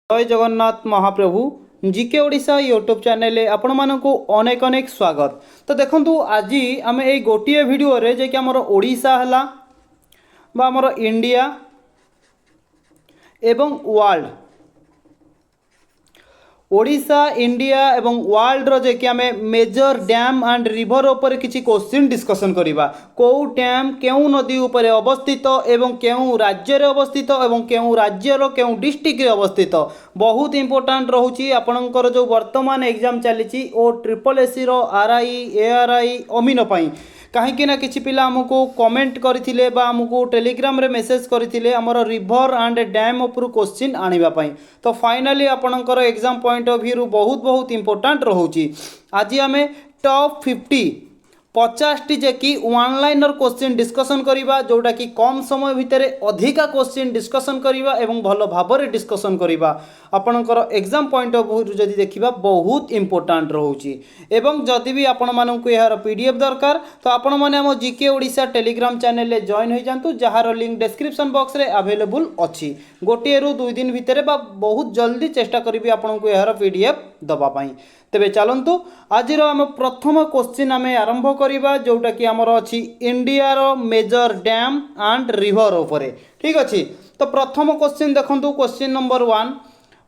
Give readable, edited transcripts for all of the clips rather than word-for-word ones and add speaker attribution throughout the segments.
Speaker 1: जय जगन्नाथ महाप्रभु GK Odisha YouTube channel आपण मानक अनेक अनेक स्वागत। तो देखंतु आज आम ये गोटे भिडियो जे कि आमर ओडिशा हला बा आमर इंडिया एवं वर्ल्ड ओडिशा इंडिया एवं वर्ल्ड रो जे कि आम मेजर डैम एंड रिवर ऊपर किसी क्वेश्चन डिस्कसन करिबा। कौ डैम केउ नदी ऊपर अवस्थित एवं केउ राज्य रे अवस्थित एवं केउ राज्य रो केउ डिस्ट्रिक्ट रे अवस्थित बहुत इंपोर्टेंट रहउची आपनकर जो वर्तमान एग्जाम चलीची ओ ट्रिपल एससी रो आरआई एआरआई अमीन पई कहीं ना किसी पिला आमको कमेंट करथिले बा आमको टेलीग्राम रे मेसेज करथिले हमर रिवर एंड डैम ऊपर क्वेश्चन आनिबा पई। तो फाइनली आपनकर एग्जाम पॉइंट ऑफ व्यू बहुत बहुत इंपोर्टेंट रहउची। आज आमे टॉप 50 50 टी जे कि वन लाइनर क्वेश्चन डिस्कसन करिबा जोटा कि कम समय भितर अधिका क्वेश्चन डिस्कसन करिबा एवं भलो भाबरे डिस्कसन करिबा। आपनकर एग्जाम पॉइंट ऑफ व्यू जदि देखिबा बहुत इंपोर्टेंट रहउची। एवं जदि भी आपण माननकु यार पीडीएफ दरकार तो आपण माने हम जीके ओडिशा टेलीग्राम चैनल ले जॉइन हो जांतु जहार लिंक डिस्क्रिप्शन बॉक्स रे अवेलेबल अछि। गोटे रु 2 दिन भितर बा बहुत जल्दी चेष्टा करिबी आपनकु यार पीडीएफ दबा पई। तेबे चलंतु आज आम प्रथम क्वेश्चन आम आरंभ करिबा जोटा कि आमर अछि इंडिया रो मेजर डैम एंड रिवर उपरे। ठीक अछि। तो प्रथम क्वेश्चन देखंतु question number 1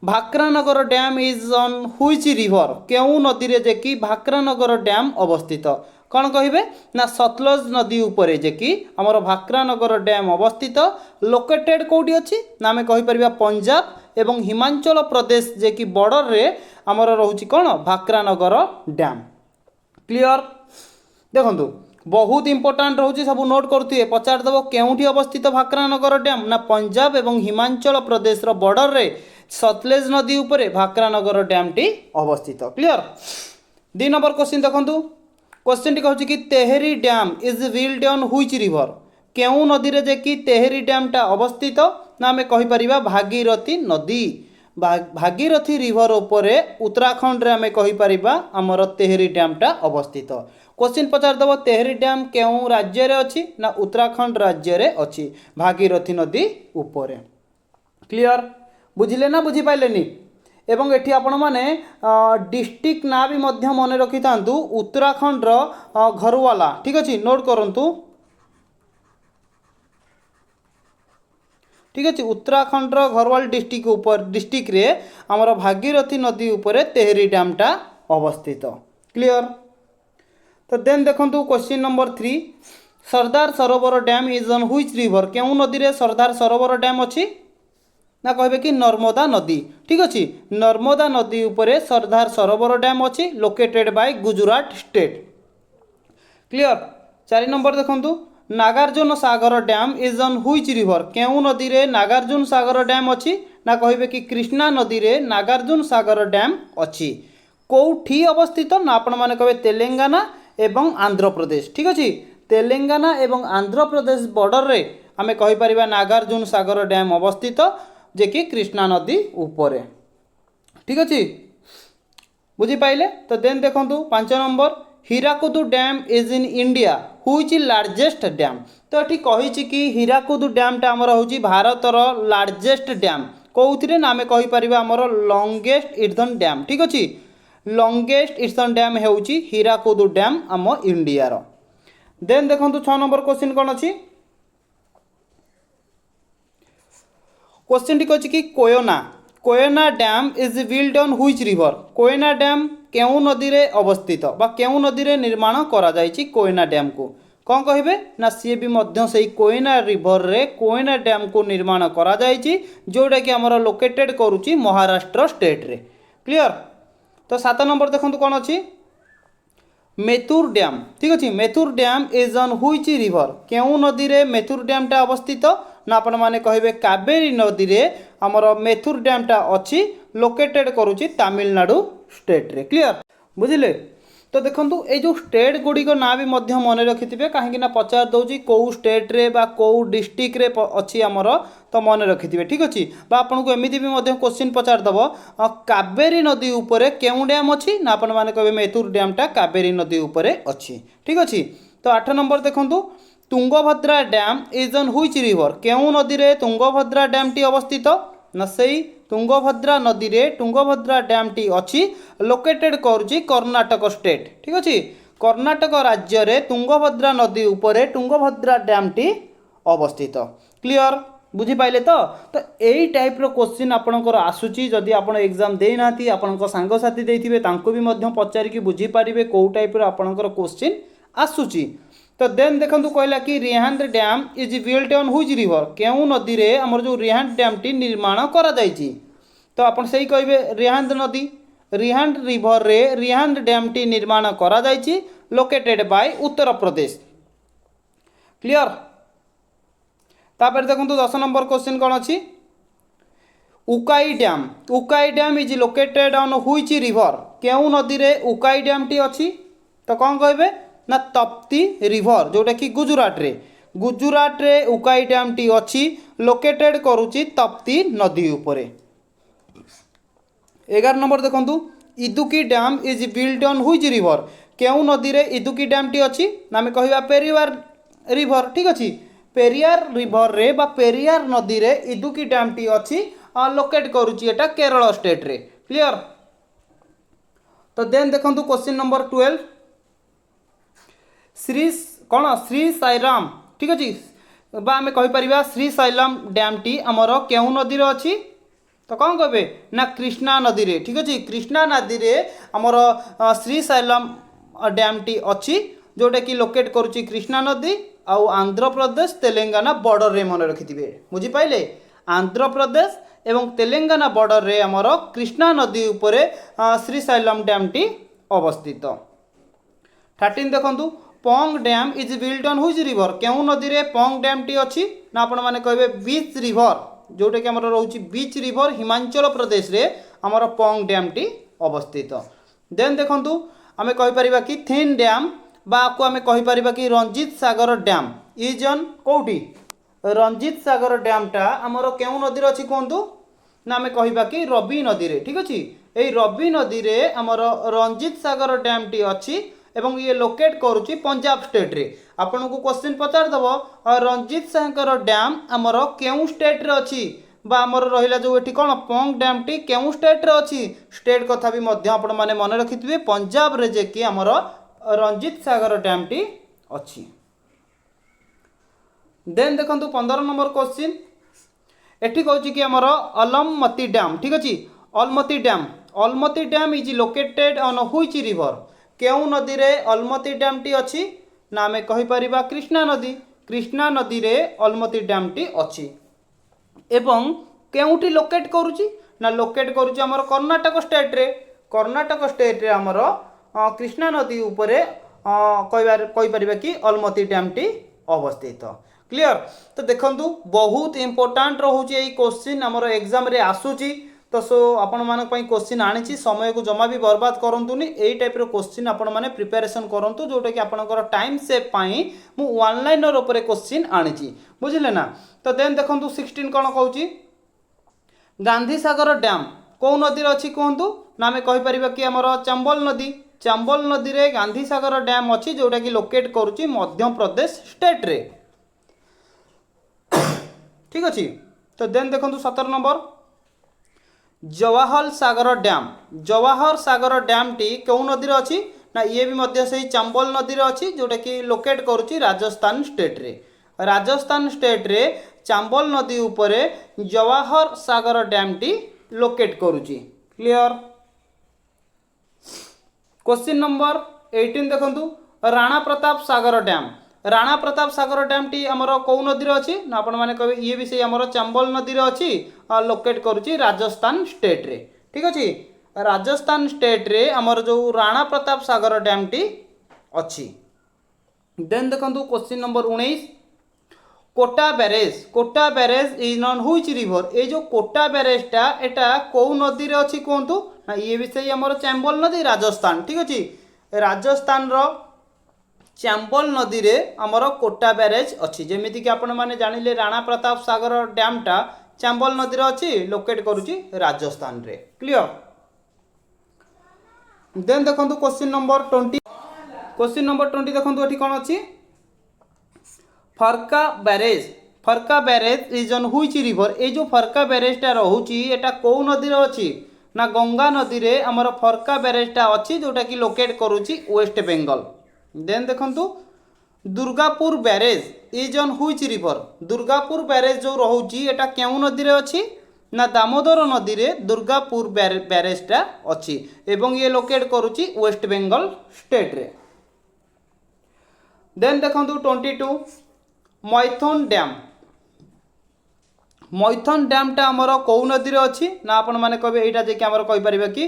Speaker 1: Bhakranagar dam is on which river केउ नदी रे जे कि भाक्रानगर डैम अवस्थित कौन कहिबे ना सतलज नदी उपरे जे कि आमर भाक्रानगर डैम अवस्थित लोकेटेड कोठी अछि ना आमे कहि परिबा पंजाब एवं हिमाचल प्रदेश जे कि बॉर्डर रे आमर रहउची कोन भाक्रानगर डैम। क्लियर देखंतु बहुत इंपोर्टेंट रहउची सब नोट करथुए पचार दबो केउठी अवस्थित भाक्रानगर डैम ना पंजाब एवं हिमाचल प्रदेश रो बॉर्डर रे सतलेज नदी उपरे भाक्रानगर डैम टी अवस्थित। क्लियर 2 नंबर क्वेश्चन देखंतु क्वेश्चन टी कहउची कि Tehri dam is built on which river केउ नदी रे जे कि तेहरी डैम टा अवस्थित ना हमें कहि परिबा भागीरथी नदी भागीरथी रिवर उपरे उत्तराखंड रे हमें कहि परिबा हमर तेहरी डैम टा अवस्थित। क्वेश्चन पचार दबो तेहरी डैम केउ राज्य रे अछि ना उत्तराखंड राज्य रे अछि भागीरथी नदी उपरे। क्लियर बुझिले ना बुझी पाइलेनी एवं एठी आपण माने डिस्ट्रिक्ट ना भी मध्य मन रखि थांतु उत्तराखंड रो घरवाला। ठीक अछि नोट करंतु। ठीक अछि उत्तराखंड रो घरवाल डिस्ट्रिक्ट ऊपर डिस्ट्रिक्ट रे हमर भागीरथी नदी ऊपर तेहरी डैम टा अवस्थित। क्लियर तो देन देखंतु question number 3 Sardar Sarovar dam is on which river केउ नदी रे सरदार सरोवर डैम अछि ना कहबे कि नर्मदा नदी। ठीक अछि नर्मदा नदी ऊपर सरदार सरोवर डैम अछि located by Gujarat state. Clear 4 number देखंतु Nagarjuna Sagar dam is on which river केउ नदी रे नागार्जुन सागर डैम अछि ना कहबे कि कृष्णा नदी रे नागार्जुन सागर डैम अछि कोठी अवस्थित ना आपण माने कहबे तेलंगाना एवं आंध्र प्रदेश। ठीक अछि तेलंगाना एवं आंध्र प्रदेश बॉर्डर रे आमे कहि परिबा नागार्जुन सागर डैम अवस्थित जे कि कृष्णा नदी ऊपर। ठीक अछि बुझी पाइले। तो देन देखंतु 5 number Hirakud dam is in India which largest dam. तो एठी कहिछि कि हीराकुद डैम टा हमर होछि भारतर लार्जेस्ट डैम कोउथिरे ना आमे कहि परिबा हमर लॉन्गेस्ट इर्थन डैम। ठीक अछि लॉन्गेस्ट इर्थन डैम हेउछि हीराकुद डैम आम इंडिया रो। देन देखंतु 6 नंबर क्वेश्चन कोन अछि क्वेश्चन टी कहछि कि Koyna dam is built on which river Koyna dam केउ नदी रे अवस्थित बा केउ नदी रे निर्माण करा जायछि कोयना डैम को कौन कहिबे ना सी भी मध्य से कोयना रिवर रे कोयना डैम को निर्माण करा जायछि जोटा कि हमर लोकेटेड करूछि महाराष्ट्र स्टेट रे। क्लियर तो 7 नंबर देखंतु कोन अछि मेथुर डैम। ठीक अछि Mettur dam is on which river केउ नदी रे मेथुर डैम टा अवस्थित ना आपण माने कहिबे कावेरी नदी रे हमर मेथुर डैम टा अछि लोकेटेड करूछि तमिलनाडु स्टेट रे। क्लियर बुझिले। तो देखंतु ए जो स्टेट गुडी को ना भी मध्य मन रखिथिबे काहे ना पचार दउजी को स्टेट रे बा को डिस्ट्रिक्ट रे अछि हमर तो मन रखिथिबे। ठीक अछि बा आपन को एमिति भी मध्य क्वेश्चन पचार दबो कावेरी नदी ऊपर केउ डैम अछि ना आपण माने कहबे मेथुर डैम टा कावेरी नदी ऊपर अछि। ठीक अछि तो 8 नंबर देखंतु Tungabhadra dam is on which river केउ नदी रे तुंगभद्रा डैम टी अवस्थित ना सेई तुंगभद्रा नदी रे तुंगभद्रा डैम टी अच्छी लोकेटेड करुच्ची कर्णाटक स्टेट। ठीक अच्छे कर्णाटक राज्य रे तुंगभद्रा नदी उपरे तुंगभद्रा डैम टी अवस्थित। क्लियर बुझीपारे तो यही टाइप रो क्वेश्चन आपणकर आसूची जदि आपण एग्जाम देना आपण सांगसाथी देथिबे तांको भी मध्य पचारिकी बुझीपारे कौ टाइप रो आपणकर क्वेश्चन आसूची। तो देन देखंतु कहला कि Rihand dam is built on whose river केउ नदी रे हमर जो रिहांद डैम टी निर्माण करा जायछि। तो आपण सही कहबे रिहांद नदी रिहांद रिवर रे रिहांद डैम टी निर्माण करा जायछि located by Uttar Pradesh. Clear तापर देखंतु 10 नंबर क्वेश्चन कोन अछि Ukai dam is located on which river केउ नदी रे उकाई डैम टी अछि। तो कौन कहबे ना तप्ती रिवर जोटा कि गुजरात रे उकाई डैम टी अच्छी लोकेटेड करुच्ची तप्ती नदी उपरे। 11 नंबर देखंतु Idukki dam is built on which river केउ नदी रे इदुकी डैम टी अच्छी ना आम कहवा पेरियार रिवर। ठीक अच्छे पेरियार रिवर रे बा पेरियार नदी रे इदुकी डैम टी अच्छी लोकेट करुच्ची एटा केरल स्टेट रे। क्लियर तो देन देखंतु क्वेश्चन नंबर 12 श्री साईराम। ठीक अच्छे बा आम कहीपर श्री साईराम डैम टी आमर केउ नदी अच्छी। तो कौन कहे ना कृष्णा नदी रे। ठीक अच्छे कृष्णा नदी रे आमर श्री साईराम डैम टी अच्छी जोटा कि लोकेट करुच्ची कृष्णा नदी आउ आंध्र प्रदेश तेलंगाना बॉर्डर रे मन रखिथिबे बुझीपाइले आंध्र प्रदेश एवं तेलंगाना बॉर्डर रे आमर कृष्णा नदी उपरे श्री साईराम डैम टी अवस्थित। 13 देखंतु Pong dam is built on which river केउ नदी रे पोंग डैम टी अच्छी ना आपण माने कहबे बीच रिवर जोटा कि हमर रहउची बीच रिवर हिमाचल प्रदेश रे हमर पोंग डैम टी अवस्थित। देन देखंतु आमे कहि परिबा कि थिन डैम बा को आमे कहि परिबा कि Ranjit Sagar dam is on कोठी रंजीत सागर डैम टा हमर केउ नदी रे अछि कोंतु ना आमे कहिबा कि रवि नदी रे। ठीक अछि एई रवि नदी रे हमर रंजीत सागर डैम टी अछि एवं ये लोकेट करुच्ची पंजाब स्टेट रे। आपन को क्वेश्चन पचार दबो रंजीत सागर डैम हमर केउ स्टेट रे अछि बा हमर रहिला जो एठी कोन पोंग डैम टी केउ स्टेट रे अछि स्टेट कथा भी मध्य आपण माने मन रखिथिबे पंजाब रे जे कि हमर रंजीत सागर डैम टी अछि। देन देखंतु 15 नंबर क्वेश्चन एठी कहूची कि हमर अलमती डैम। ठीक अछि Almatti dam is located on which river केउ नदी रे अलमती डैम टी अच्छी ना आमे कहि परिबा कृष्णा नदी रे अलमती डैम टी अच्छी एवं केउटी लोकेट करुची ना लोकेट करुची हमर कर्णाटक स्टेट रे हमर कृष्णा नदी उपरे कहि परिबा कि अलमती डैम टी अवस्थित। क्लियर तो देखंतु बहुत इंपोर्टेंट रहउची एई क्वेश्चन हमर एग्जाम रे आसुची। तो सो आपण मान क्वेश्चन आनी समय को जमा भी बर्बाद करंतुनी एई टाइप रो क्वेश्चन आपण माने प्रिपरेशन करंतु जोटा कि आपनकर टाइम सेव पाई मु वन लाइनर ऊपर क्वेश्चन आनी बुझिले ना। तो देन देखंतु 16 कोन कहूची गांधी सागर डैम को नदी रे अछि कहंतु ना आमे कहि परिबा कि हमर चंबल नदी रे गांधी सागर डैम अछि जोटा कि लोकेट करूची मध्य प्रदेश स्टेट रे। ठीक अछि तो देन देखंतु 17 number Jawahar Sagar dam T कौ नदी रे अछि ना ये भी मध्य से चंबल नदी रे अछि जोटा कि लोकेट करूची राजस्थान स्टेट रे चंबल नदी उपरे Jawahar Sagar dam T locate करूची। क्लियर क्वेश्चन नंबर 18 देखंतु राणा प्रताप सागर डैम टी हमर कौ नदी रे अछि ना आपण माने कहबे ये भी से हमर चंबल नदी रे अछि लोकेट करूची राजस्थान स्टेट रे। ठीक अछि राजस्थान स्टेट रे हमर जो राणा प्रताप सागर डैम टी अछि। देन देखंतु question number 19 Kota barrage is on which river ए जो कोटा बैरेज टा एटा कौ नदी रे अछि कोंतु ना ये भी से हमर चंबल नदी राजस्थान। ठीक अछि राजस्थान रो चंबल नदी रे हमर कोटा बैरेज अच्छी जेमिति कि आपण माने जानिले राणा प्रताप सागर डैम टा चंबल नदी रे अच्छी लोकेट करूची राजस्थान रे। क्लियर देन देखंतु क्वेश्चन नंबर 20 देखंतु एठी कोन अछि Farakka Farakka barrage is on which river ए जो फरका बैरेजटा रोची एटा कौ नदी अच्छी ना गंगा नदी रे आमर फरका बैरेजटा अच्छी जोटा कि लोकेट करुच्ची वेस्ट बेंगल। देन देखंतु Durgapur barrage is on which river Durgapur barrage जो रोची एटा केउ नदी रे अच्छी ना दामोदर नदी रे दुर्गापुर बैरेजटा अच्छी एवं ये लोकेट करुच्ची वेस्ट बेंगल स्टेट रे। देन देखंतु 22 मैथन डैम मैथन डैमटा आमर कौ नदी रे अच्छी ना आपण माने कहबे एटा जे कि आमर कहि परिबा कि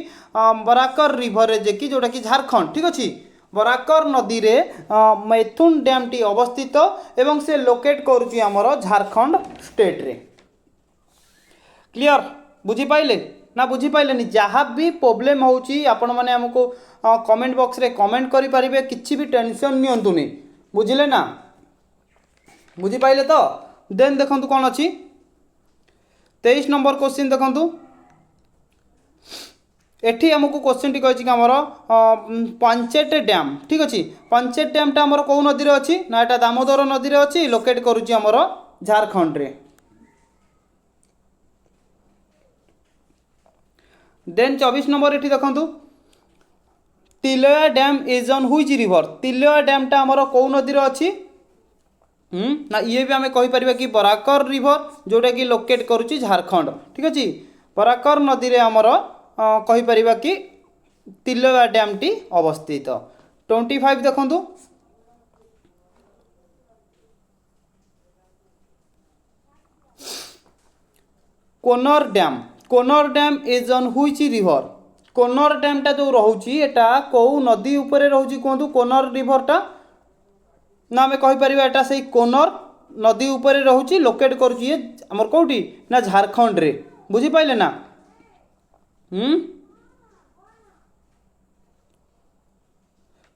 Speaker 1: बराकर रिवर रे जे कि जोटा कि झारखंड ठीक अछि बराकर नदी रे मैथुन डैम टी अवस्थित एवं से लोकेट करुच्ची आमर झारखंड स्टेट रे। क्लियर बुझी पाइले ना बुझी पाइले जहाँ भी प्रोब्लेम होची आपण माने हमको कमेंट बॉक्स रे कमेंट करि परिबे किछि भी टेंशन नियंतुनी बुझिले ना बुझी पाइले तो। देन देखंतु कोन अछि 23 नंबर क्वेश्चन देखंतु एठी हमको क्वेश्चन टी कहि कि हमर पंचेट डैम ठीक अछि पंचेट डैम टा हमर कौ नदी रे अछि ना एटा दामोदर नदी रे अछि लोकेट करूची हमर झारखंड रे। देन 24 नंबर एठी देखंतु Tilaiya dam is on which river Tilaiya dam टा हमर कौ नदी रे अछि ना ये भी आमे कहि परिबा कि बराकर रिवर जोटा कि लोकेट करूची झारखंड ठीक अछि बराकर नदी रे हमर कहि परिबा कि तिलया डैम टी अवस्थित। 25 देखंतु Conor dam is on which river Conor dam टा जो रोची एटा कौ नदी ऊपर रोची कहतु कोनर रिवर टा ना आम कहीपर एटा से कोनर नदी ऊपर रोची लोकेट करुच्ची आमर कौटी ना झारखंड रे बुझी पाइले ना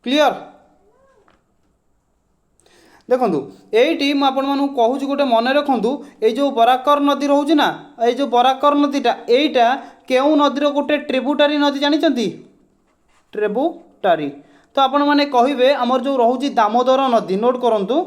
Speaker 1: क्लियर देखंतु एटी मु आपण मानू कहूँ गोटे मन रखु ये जो बराकर नदी रोचे ना ये जो बराकर नदीटा एटा केउ नदीर गोटे ट्रिब्यूटारी नदी जानते ट्रिब्यूटारी तो आपण मैंने कहे आमर जो रोचे दामोदर नदी नोट करंतु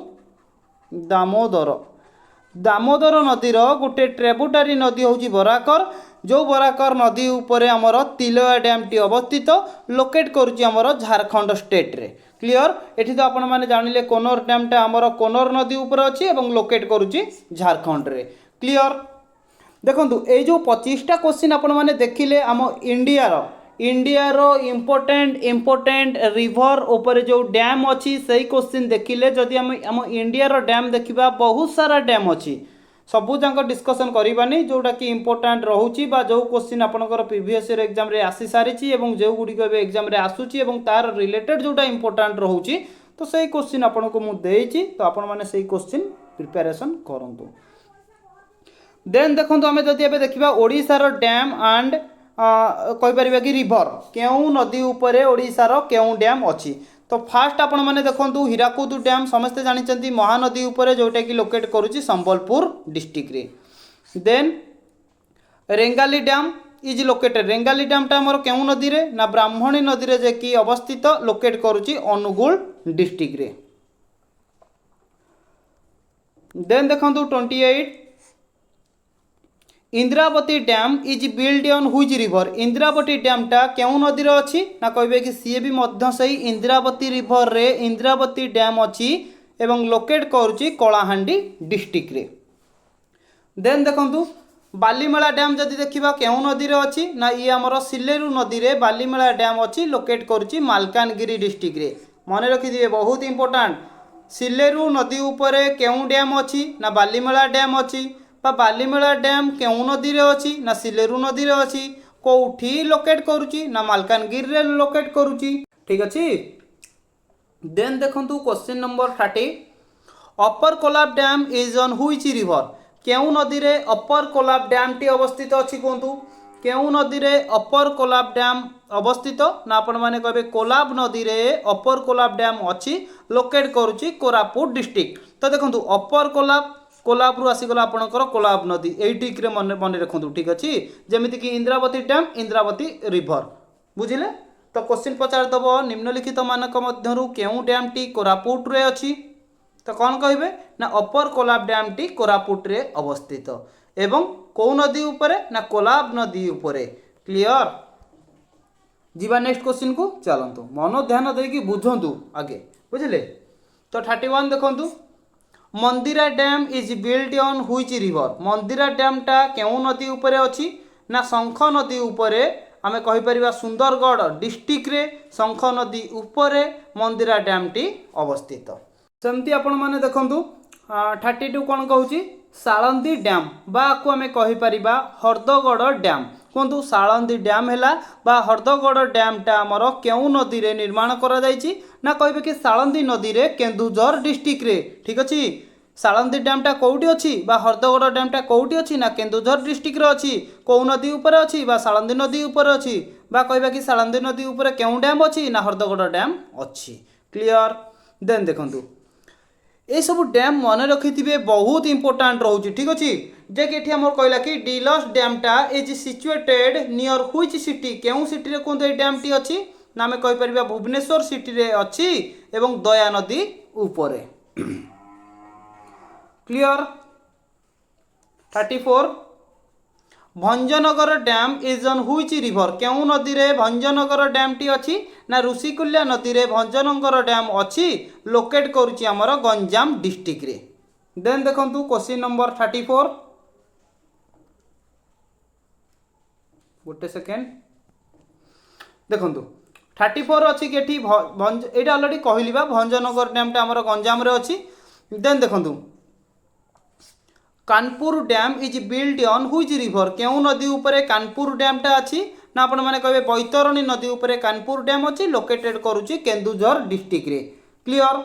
Speaker 1: दामोदर नदीर गोटे ट्रिब्यूटारी नदी हूँ बराकर जो बराकर नदी उपरे आमर तिलया डैम टी अवस्थित लोकेट करुच्ची आमर झारखंड स्टेट रे। क्लियर एठी तो आपण माने जानिले कोनर डैम टा आमर कोनर नदी ऊपर अछि एवं लोकेट करुच्ची झारखंड रे। क्लियर देखंतु ए जो 25टा क्वेश्चन आपण माने देखिले आम इंडिया रो इम्पोर्टेंट रिवर ऊपर जो डैम अछि सही क्वेश्चन देखिले जदि हम इंडिया रो डैम देखिबा बहुत सारा डैम अछि सबू जाक डिस्कसन करवानी जोटा कि इम्पोर्टाट रोची जो क्वेश्चन आपंकर प्रीवियस ईयर एग्जाम रे आसी सारी और जो गुड़िक एग्जाम रे आसूची और तार रिलेटेड जोटा इम्पोर्टाट रोची तो सही क्वेश्चन आपन को मुझे तो आपण मैंने सही क्वेश्चन प्रिपेरेसन करूँ। देन देखो आम जदि देखा ओडिशार डैम एंड कहीपर कि रिवर केउ नदी उपरे ओडिशार केउ डैम अच्छी तो फास्ट आपण मैंने देखो हीराकुद डैम समस्ते जानते महानदी उपरे जोटा कि लोकेट करुच्ची संबलपुर डिस्ट्रिक्ट रे। Then Rengali dam is located Rengali dam टा हमर केउ नदी रे ना ब्राह्मणी नदी रे जे कि अवस्थित लोकेट करुच्ची अनुगुल डिस्ट्रिक्ट रे। देन देखो 28 Indravati dam is build on which river Indravati dam टा केउ नदी रे अछि ना कहबे कि सी भी मध्य सही इंद्रावती रिवर रे इंद्रावती डैम अछि एवं लोकेट करुच्ची कलाहांडी डिस्ट्रिक्ट रे। देन देखंतु बालीमेला डैम जदि देखिबा केउ नदी रे अछि ना ये हमर सिलेरु नदी रे बालीमेला डैम अछि लोकेट करुच्ची मालकानगिरी डिस्ट्रिक्ट रे। मन रखि दिबे बहुत इंपोर्टेंट सिलेरु नदी उपरे केउ डैम अछि ना बालीमेला डैम अछि बालीमेला डैम केउ नदी रे अछि ना सिलेरु नदी रे अछि कोठी लोकेट करुच्ची ना मालकानगिरी रे लोकेट करुच्ची ठीक अछि। देन देखंतु question number 30 upper Kolab dam is on which river केउ नदी रे अपर कोलाब डैम टी अवस्थित अछि कहंतु केउ नदी रे अपर कोलाब डैम अवस्थित ना आपण माने कहबे कोलाब नदी रे अपर कोलाब डैम अछि लोकेट करुच्ची कोरापुट डिस्ट्रिक्ट। तो देखंतु अपर कोलाब रु आसीगला आपणकर कोलाब नदी ये मन रखु ठीक अच्छे जमीक कि इंद्रावती डैम इंद्रावती रिवर बुझिले। तो क्वेश्चन पचार दब निम्नलिखित मानक मध्यरु केउ डैम टी कोरापुट रे अछि तो कौन कहे ना अपर कोलाब डैम टी कोरापुट रे अवस्थित एवं कौ नदी उपरे ना कोलाब नदी उपरे। क्लियर जीवा नेक्स्ट क्वेश्चन को चलतु मन ध्यान देकी बुझंतु आगे बुझिले। तो 31 देखंतु Mandira dam is built on which river. Mandira dam टा केउ नदी उपरे अछि ना शंख नदी उपरे आमे कहि परिबा सुंदरगढ़ डिस्ट्रिक्ट रे शंख नदी उपरे मंदिरा डैम टी अवस्थित। सेमती आपण माने देखंतु 32 कौन कहूँ सालंदी डैम बा को आमे कहि परिबा हरदगढ़ डैम। कहतु सालंदी डैम है बा हरदगढ़ डैम टा आमर केउ नदी रे निर्माण करा जायछि ना कहबे कि सालंदी नदी रे केन्दुझर डिस्ट्रिक्ट रे। ठीक अछि सालंदी डैम टा कोउटी अछि बा हरदगढ़ डैम टा कोउटी अछि ना केन्दुझर डिस्ट्रिक्ट रे अछि को नदी ऊपर अछि बा सालंदी नदी ऊपर अछि बा कहबा कि सालंदी नदी ऊपर केउ डैम अछि ना हरदगढ़ डैम अछि। क्लियर देन देखंतु ये सब डैम मन रखिथिबे बहुत इंपोर्टेंट रोचे। ठीक अच्छे जे कि आम कहला कि डिलस डैम टा is situated near which city केउ सिटी रे कोन डैम टी अछि ना आमे कहि परिबा भुवनेश्वर सिटी रे अछि एवं दया नदी ऊपरे। Clear 34 Bhanjanagar dam is on which river केउ नदी रे भंजनगर डैम टी अछि ना ऋषिकुल्या नदी रे भंजनगर डैम अछि लोकेट करूची हमर गंजाम डिस्ट्रिक्ट रे। देन देखंतु क्वेश्चन नंबर 34 गोटे सेकेंड देखंतु 34 अछि कि एठी एटा ऑलरेडी कहली बा भंजनगर डैम टा हमर गंजाम रे अछि। देन देखंतु Kanpur dam is built on which river केउ नदी उपरे कानपुर डैम टा अछि ना आपण माने कहबे बैतरणी नदी उपरे कानपुर डैम अछि लोकेटेड करूची केन्दुझर डिस्ट्रिक्ट रे। क्लियर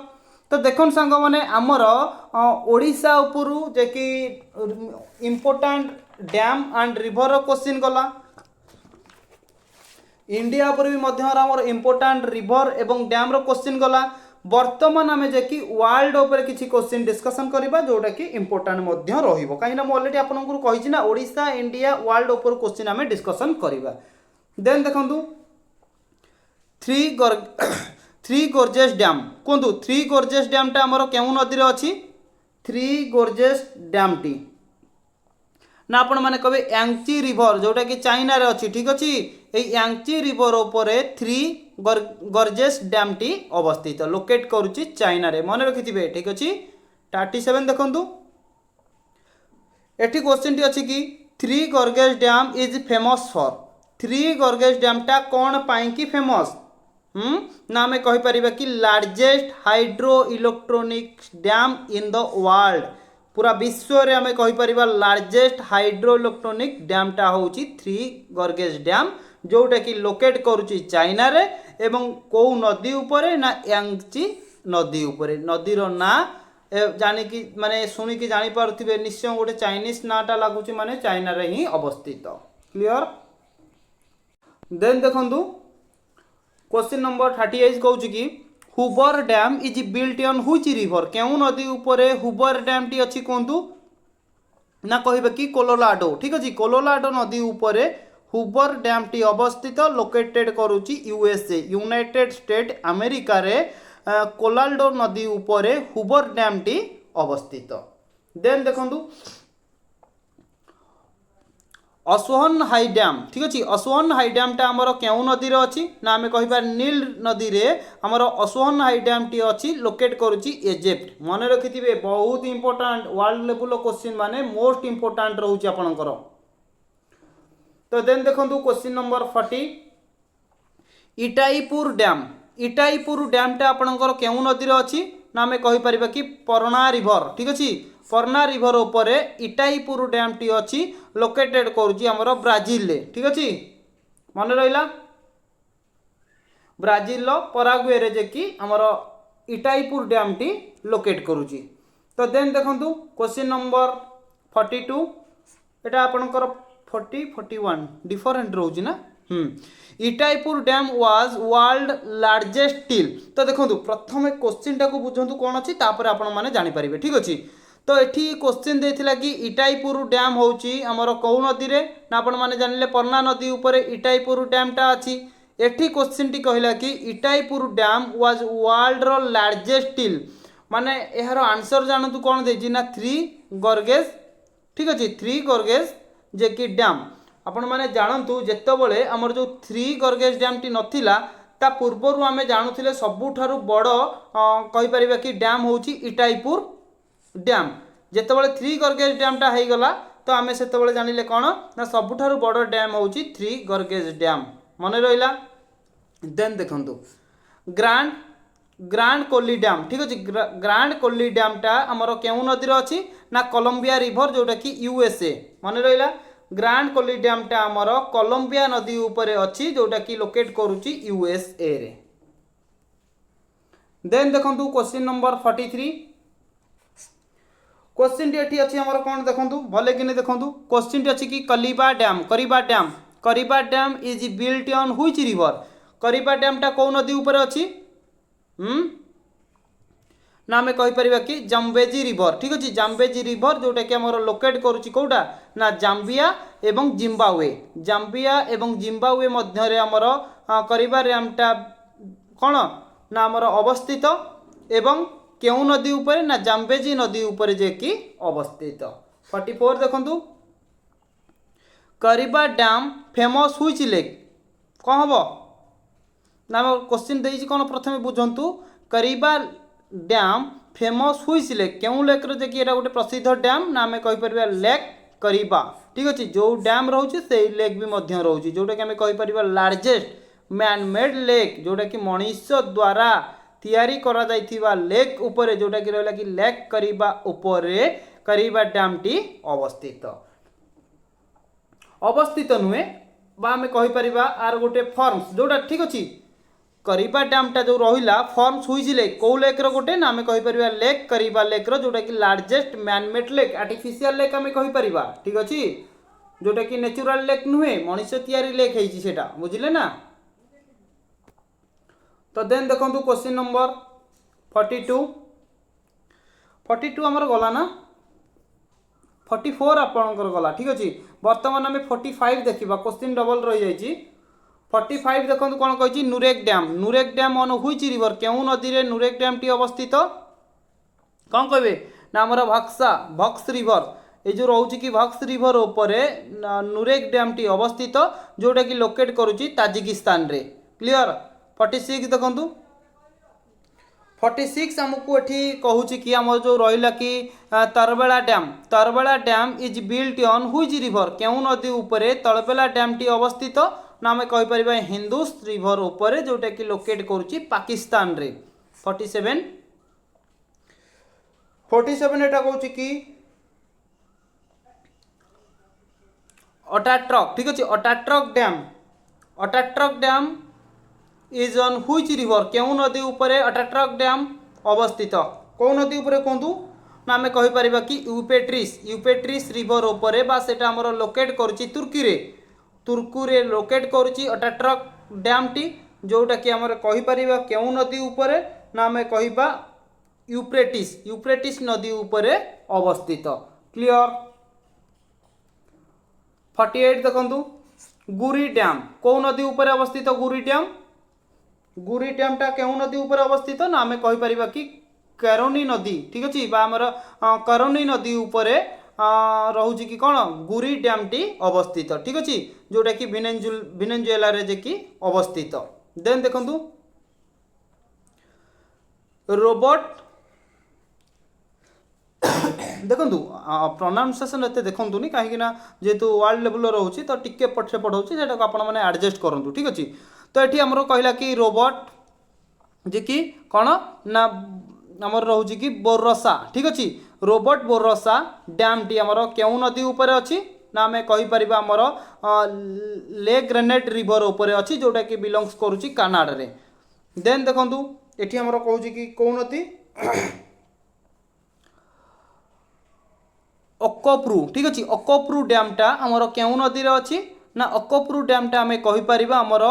Speaker 1: तो देखन सांग माने आमर ओडिशा उपरु जे कि important dam and river question गला इंडिया पर भी मध्य आमर इंपोर्टेंट रिवर एवं डैम रो क्वेश्चन गला। वर्तमान आम जे कि वर्ल्ड उपर किसी क्वेश्चन डिस्कसन करबा जोटा कि इंपोर्टेंट मध्य रहिबो काहे ना ऑलरेडी आपनको कहिछि ना ओडिशा इंडिया वर्ल्ड उपर क्वेश्चन आम डिस्कसन करबा। देन देखंतु थ्री गोर्जेस डैम कहतु थ्री गोर्जेस डैम टा हमर केउ नदी रे अछि थ्री गोर्जेस डैम टी ना आपण माने कहबे यांगची रिवर जोटा कि चाइना रे अछि। ठीक अछि ए यांगची रिवर उपरे थ्री गॉर्जेस डैम टी अवस्थित लोकेट करूची चाइना रे मन रखिथिबे। ठीक अछि 37 देखंतु एठी क्वेश्चन टी अछि कि three gorges dam is famous for three gorges dam टा कोन पाई कि फेमस ना आमे कहि परिबा कि largest hydro electronic dam in the world पूरा विश्व रे आमे कहि परिबा लार्जेस्ट हाइड्रो इलेक्ट्रोनिक डैम टा होउची थ्री गॉर्जेस डैम जोटा कि लोकेट करूची चाइना रे एवं को नदी उपरे ना यांगची नदी उपरे नदी रो ना जानी कि माने सुनी कि जानि पारुथिबे निश्चय गोटे चाइनीज नाटा लागुची माने चाइना रे ही अवस्थित। क्लियर देन देखंतु क्वेश्चन नंबर 38 कहूची कि Hoover dam is built on which river केउ नदी उपरे हुबर डैम टी अछि कहंतु ना कहबे कि कोलोराडो। ठीक अछि कोलोराडो नदी उपरे हुबर डैम टी अवस्थित लोकेटेड करूची यूएसए यूनाइटेड स्टेट अमेरिका रे कोलोराडो नदी उपरे हुबर डैम टी अवस्थित। देन देखंतु असोहन हाई डैम। ठीक अच्छे असोहन हाई डैम टा आमर केउ नदी रे अछि ना आमे कहिबा नील नदी रे आमर असोहन हाई डैम टी अछि लोकेट करूची इजिप्ट। मन रखिथिबे बहुत इंपोर्टेंट वर्ल्ड लेवल क्वेश्चन माने मोस्ट इंपोर्टेंट रहउची आपनकर। तो देन देखंतु क्वेश्चन नंबर 40 इटाईपुर डैम टा आपनकर केउ नदी रे अछि ना आमे कहि परिबा कि परना रिवर। ठीक अछि परना रिवर उपरे इटाईपुर डैम टी अछि लोकेटेड करूची हमर ब्राजिल रे। ठीक अछि मन रहिला ब्राजिल लो पराग्वे रे जे कि हमर इटाईपुर डैम टी लोकेट करूची। तो देन देखंतु क्वेश्चन नंबर 42 एटा आपनकर 40 41 डिफरेंट रहउची ना इटाईपुर dam was world largest till. तो देखंतु प्रथम क्वेश्चन टा को बुझंतु कोन अछि तापर आपण माने जानि परिबे। ठीक अछि तो एठी क्वेश्चन देथिला कि इटाईपुर डैम होउची हमर कौ नदी रे ना आपण माने जानिले परना नदी उपरे इटाईपुर डैम टा अछि। एठी क्वेश्चन टी कहिला कि इटाईपुर डैम वाज वर्ल्ड रो लार्जेस्ट टिल माने यार आंसर जानतु कौन देछि ना थ्री गॉर्गेज ठीक अच्छे थ्री गॉर्गेज जे कि डैम आपण मैंने जानतु जितेबाला आमर जो थ्री गॉर्गेज डैम टी नथिला ता पूर्वर आम जानुले सबुठारु बड़ कहीपर कि डैम हूँ इटाईपुर डैम जितेबाला थ्री गॉर्गेज डैमटा हो गला तो आम से जानिले कौन ना सबुठारु बड़ डैम हूँ थ्री गॉर्गेज डैम मन रहा। देन देखंतु ग्रांड ग्रांड कोली डैम ठीक अच्छे ग्रांड कोली डैमटा आमर केउ नदी अच्छी ना कोलंबिया रिवर जोटा कि यूएसए मन रहा। ग्रांड कोली डैमटा आमर कोलंबिया नदी उपरे अच्छी जोटा कि लोकेट करुच्ची यूएसए रे। देन देखंतु क्वेश्चन नंबर 43 क्वेश्चन टी अच्छी आमर कौन देखंतु भले कि देखंतु क्वेश्चन टी अच्छी कि करिबा dam is built on which river करिबा डैमटा कौ नदी उपरे अच्छी ना आम कहीपर कि जाम्बेजी रिवर ठीक अच्छे जाम्बेजी रिवर जोटा कि आमर लोकेट करुच्ची कौटा ना जाम्बिया एवं जिम्बाब्वे मध्य आमर करिबा डैमटा कौन ना आमर अवस्थित एवं केउ नदी उपरे ना जाम्बेजी नदी उपरे जे कि अवस्थित। 44 देखंतु करिबा डैम फेमस व्हिच लेक कौन हम ना क्वेश्चन देइछि कौन प्रथमे बुझंतु करिबा डैम फेमस व्हिच लेक केउ लेक रो जे कि एटा गोटे प्रसिद्ध डैम ना आम कहीपर लेक करिबा ठीक अच्छे जो डैम रोचे से लेक भी मध्य रोचे जोटा कि आम कहीपर लार्जेस्ट मैन मेड लेक जोटा कि मनीष द्वारा तैयारी करा जाइथिबा लेक उपरे जोटा कि रहला कि लेक करिबा उपरे करिबा डैम टी अवस्थित नुहे बा आम कहीपर आर गोटे फॉर्म्स जोटा ठीक अच्छे करिबा डैमटा जो रहा फॉर्म्स व्हिच लेक कौ लेक रो गोटे ना आम कहीपर लेक करिबा लेक रो जोटा कि largest manmade lake artificial lake आम कहीपर ठीक अच्छे जोटा कि नेचुरल लेक नुहे मनीष तैयारी लेक है सेटा बुझिले ना। तो देन देखो क्वेश्चन नंबर 42 आमर गला ना 44 आपणकर गला ठीक अच्छे बर्तमान आम 45 देखा क्वेश्चन डबल रही जाइए 45 देखो कौन कही नुरेक डैम ऑन व्हिच रिवर केउ नदी रे नुरेक डैम टी अवस्थित कौन कहे ना आमर भक्स रिवर ये जो रोचे कि भक्स रिवर उपरे नुरेक डैम टी अवस्थित जोटा कि लोकेट करुच्ची ताजिकिस्तान रे क्लियर। 46 देखंतु 46 आमको एठी कहूची कि आम जो रहा कि Tarbela dam is built on which river केउ नदी उपरे तरबेला डैम टी अवस्थित ना आम कहीपर हिंदुस रिवर उपरे जोटा कि लोकेट करुच्ची पाकिस्तान रे। 47 एटा कहूची कि अटाट्रक ठीक अच्छे Ataturk dam is on which river केउ नदी उपरे अटाट्रक डैम अवस्थित कौ नदी उपरे कहतु ना आम कहीपर कि यूपेट्रिस रिवर उपरे बा सेटा आमर लोकेट करुच्ची तुर्की लोकेट करुच्ची अटाट्रक डैम टी जोटा कि आमर कहीपर केउ नदी उपरे ना आम कहिबा यूफ्रेटिस नदी उपरे अवस्थित क्लियर। 48 देखंतु गुरी डैम कौ नदी उपरे अवस्थित गुरी डैमटा केउ नदी उपरे अवस्थित ना आम कहीपर कि कैरोनी नदी ठीक अच्छे आमर करनी नदी उपरे रोचे कि कौन गुरी डैम टी अवस्थित ठीक अच्छे जोटा कि वेनेजुएला रे जे कि अवस्थित। देन देखंतु रोबोट देखंतु प्रोनाउंसिएशन एते देखंतुनी कहीं जेहेतु वर्ल्ड लेवल रोचे तो टिके पठे पढ़ाऊँगी से आपण मैंने एडजस्ट करूँ ठीक अच्छे। तो ये आमर कहला कि रोबोट जे कि कौन ना आमर रोचे कि बोर्रसा ठीक अच्छे रोबोट बोर्रसा डैम टी आमर केउ नदी उपरे अच्छी ना आम कहीपर आमर ले ग्रेनेड रिवर उपरे अच्छी जोटा कि बिलंग्स करुच्ची कानाडा रे। देन देखंतु एठी आमर कहूँ कि कौ नदी अक्कपुरु ठीक अच्छे अक्कपुरु डैमटा आमर केउ नदी रे अच्छी ना अक्कपुरु डैमटा आम कहीपर आमर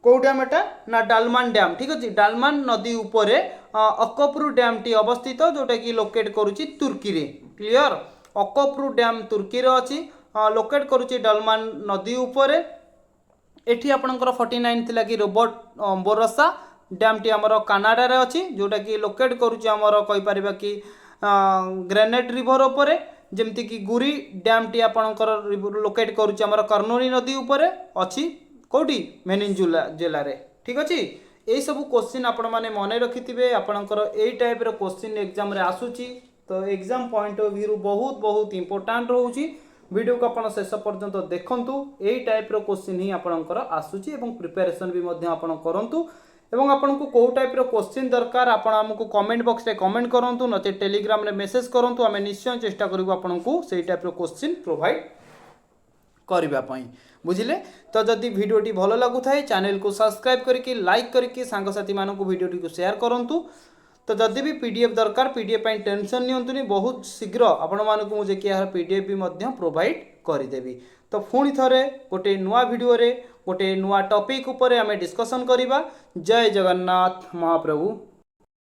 Speaker 1: कौ डैम एटा ना डालमान डैम ठीक अच्छे डालमान नदी उपरे अक्कपुरु डैम टी अवस्थित जोटा कि लोकेट करुच्ची तुर्की रे क्लियर। अक्कपुरु डैम तुर्की रे अच्छी लोकेट करुच्ची डालमान नदी उपरे एठी आपणकर 49 थिला कि रोबोट बोरसा ଡ୍ୟାମ୍ଟି ଆମର କାନାଡ଼ାରେ ଅଛି, ଯେଉଁଟାକି ଲୋକେଟ୍ କରୁଛି ଆମର କହିପାରିବା କି ଗ୍ରେନେଟ୍ ରିଭର ଉପରେ। ଯେମିତିକି ଗୁରି ଡ୍ୟାମ୍ଟି ଆପଣଙ୍କର ଲୋକେଟ୍ କରୁଛି ଆମର କର୍ଣ୍ଣୁଲି ନଦୀ ଉପରେ ଅଛି, କେଉଁଠି ଭେନିଜୁଲା ଜିଲ୍ଲାରେ। ଠିକ୍ ଅଛି, ଏଇସବୁ କୋଶ୍ଚିନ୍ ଆପଣମାନେ ମନେ ରଖିଥିବେ। ଆପଣଙ୍କର ଏଇ ଟାଇପ୍ର କୋଶ୍ଚିନ୍ ଏକ୍ଜାମ୍ରେ ଆସୁଛି, ତ ଏକ୍ଜାମ୍ ପଏଣ୍ଟ ଅଫ୍ ଭ୍ୟୁରୁ ବହୁତ ଇମ୍ପୋର୍ଟାଣ୍ଟ ରହୁଛି। ଭିଡ଼ିଓକୁ ଆପଣ ଶେଷ ପର୍ଯ୍ୟନ୍ତ ଦେଖନ୍ତୁ, ଏଇ ଟାଇପ୍ର କୋଶ୍ଚିନ୍ ହିଁ ଆପଣଙ୍କର ଆସୁଛି ଏବଂ ପ୍ରିପାରେସନ୍ ବି ମଧ୍ୟ ଆପଣ କରନ୍ତୁ। এবং ଆପଣଙ୍କୁ କେଉଁ ଟାଇପ୍ର କୋଶ୍ଚିନ୍ ଦରକାର ଆପଣ ଆମକୁ କମେଣ୍ଟ ବକ୍ସରେ କମେଣ୍ଟ କରନ୍ତୁ, ନଚେତ୍ ଟେଲିଗ୍ରାମରେ ମେସେଜ୍ କରନ୍ତୁ। ଆମେ ନିଶ୍ଚୟ ଚେଷ୍ଟା କରିବୁ ଆପଣଙ୍କୁ ସେଇ ଟାଇପ୍ର କୋଶ୍ଚିନ୍ ପ୍ରୋଭାଇଡ଼ କରିବା ପାଇଁ। ବୁଝିଲେ? ତ ଯଦି ଭିଡ଼ିଓଟି ଭଲ ଲାଗୁଥାଏ ଚ୍ୟାନେଲକୁ ସବସ୍କ୍ରାଇବ୍ କରିକି ଲାଇକ୍ କରିକି ସାଙ୍ଗସାଥିମାନଙ୍କୁ ଭିଡ଼ିଓଟିକୁ ସେୟାର କରନ୍ତୁ। ତ ଯଦି ବି PDF ଦରକାର, PDF ପାଇଁ ଟେନସନ୍ ନିଅନ୍ତୁନି, ବହୁତ ଶୀଘ୍ର ଆପଣମାନଙ୍କୁ ମୁଁ ଯାଇକି ଏହାର PDF ବି ମଧ୍ୟ ପ୍ରୋଭାଇଡ଼ କରିଦେବି। ତ ପୁଣି ଥରେ ଗୋଟେ ନୂଆ ଭିଡ଼ିଓରେ ଗୋଟେ ନୂଆ ଟପିକ୍ ଉପରେ ଆମେ ଡିସ୍କସନ୍ କରିବା। ଜୟ ଜଗନ୍ନାଥ, ମହାପ୍ରଭୁ